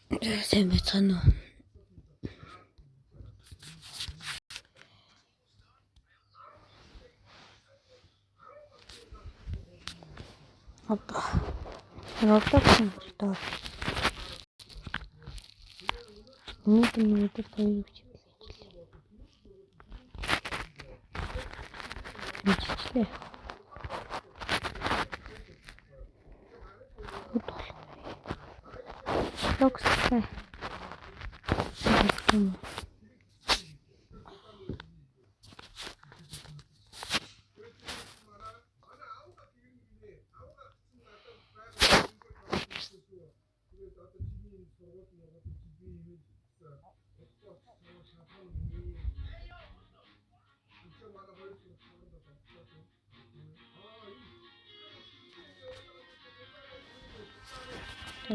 Сайн байцгаана уу? Роблоксын доо. Өнөөдөр хоёр бичлээ. Роблокстай.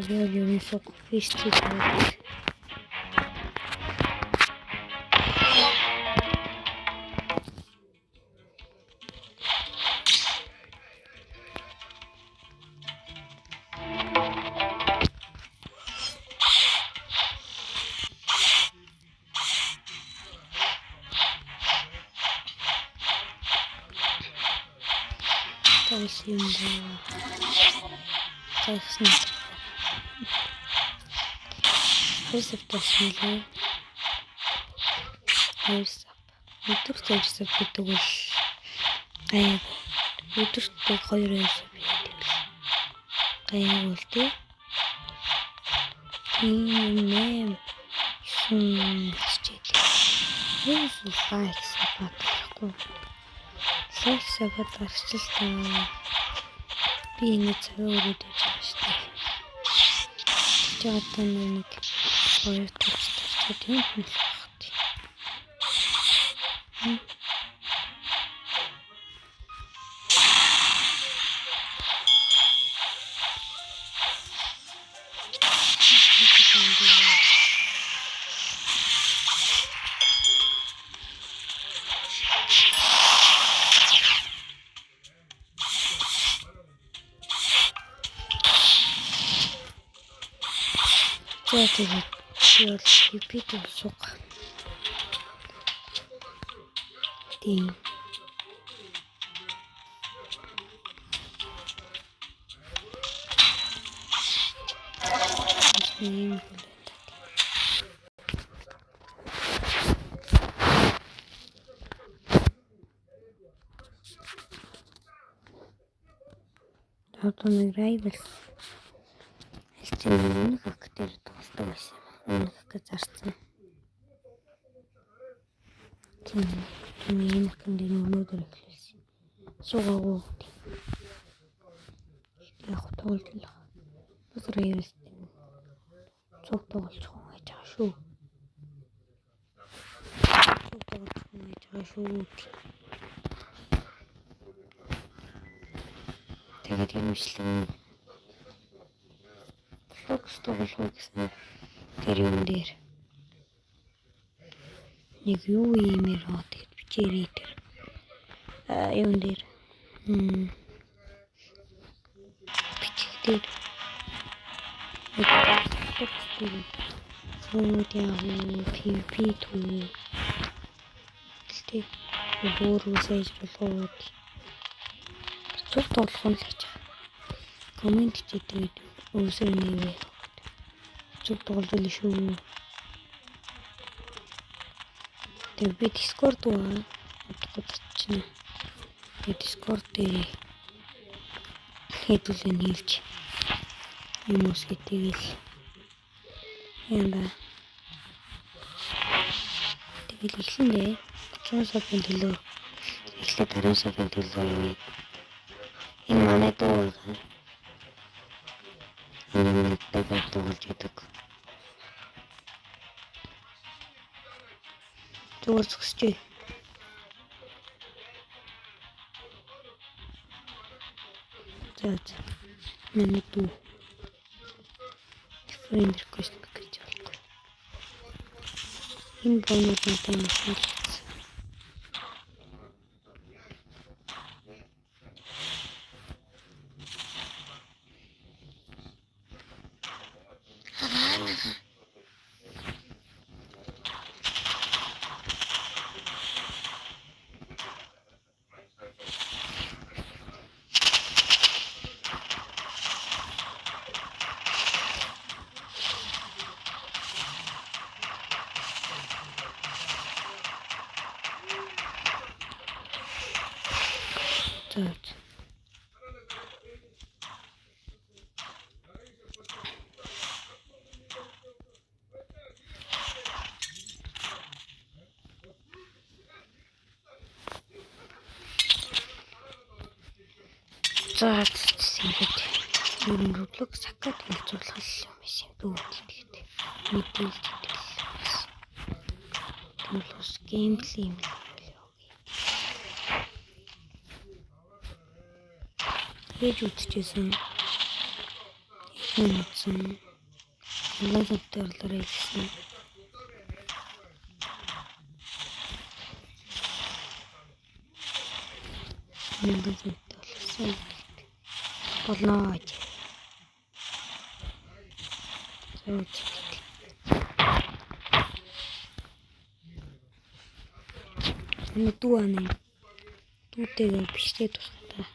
Я не сок фистик. Өдөр зурсав гэдэг бол гай. Өдөртөө 2 өдөр байдаг. Гай бол тийм. Сабат арчилтаа би энэ цагаа өрөөд явж байгаа шүү дээ. Жаадан нэг хоёр төвчтэй тийм л багт. Тэгээд ял хипит сук. Тийм. Автомобиль райвел. Элчэн хактер тустай байсан. Үнэхээр зарцсан. Тийм энэ өнөөдөр эхлэсэн. Суугаагүй. Яг тоолжлоо. Бас райвел. Цуг тоглож байж байгаа шүү. Тэгээд юмшлээ. Фокус тоглох гэсэн. Тэр юм дээр. Нэг юу иймэр хот гэж бичээрэй тэр. Юм дээр. Бичгээр. PvP2 гэдэг өөрөө сайжруулах цуг тоглох нь л гэж байна. Комент хийгээд өөрсөө нэрээ цуг тоглол шүү. Тэгээд би Discord утгач чинь Discord дээр хэдүүлэн хэлж юмс гэдгийг яна тэгэл ихлэндээ 30 сарын төлөө эхлээд 10 сарын төлөө энэ манай дуу энэ тэгээд тоглож идэг. Зүгээр зогсчээ. За. Миний дүү. Friend request гэж байна. Энэ бонусны тэмцэл. За ингээд ерөн рүлэг сакад хэлцүүлэх юм шиг дүүтэлтэй. Мэдээлэл төлөвлөс геймплей юм л. Хийж үзчихсэн. Үзсэн. Лазер төрлөөр хийсэн. Мэдээлэл төлсөн. Болно. Дүүаны дүүтэйгээ биштэй тустай.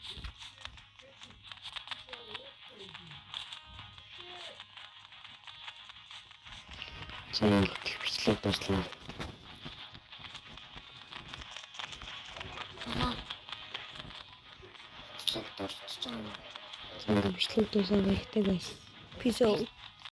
Цаана бичлэг дуслаа. Цаана бичлэг дуслаа гэх guys. Peace out.